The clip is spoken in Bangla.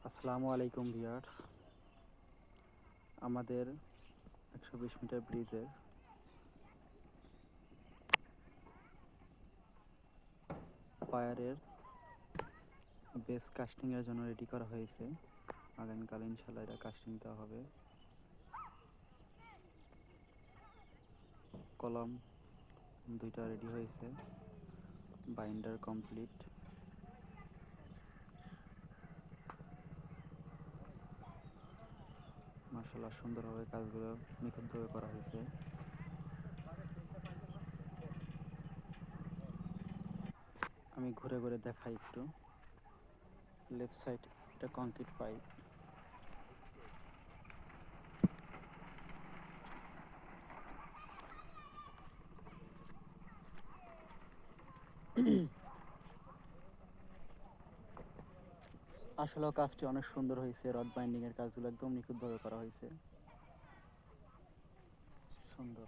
আসসালামু আলাইকুম ভিউয়ার্স। আমাদের 120 মিটার ব্রিজের পায়ারের বেস কাস্টিংয়ের জন্য রেডি করা হয়েছে। আগামীকাল ইনশাল্লাহ এটা কাস্টিং দেওয়া হবে। কলম দুইটা রেডি হয়েছে, বাইন্ডার কমপ্লিট। মাশাআল্লাহ সুন্দরভাবে কাজগুলো নিখুঁতভাবে করা হয়েছে। আমি ঘুরে ঘুরে দেখাই একটু। লেফট সাইড এটা কংক্রিট পাইপ, আসলেও কাজটি অনেক সুন্দর হয়েছে। রড বাইন্ডিং এর কাজগুলো একদম নিখুঁতভাবে করা হয়েছে, সুন্দর।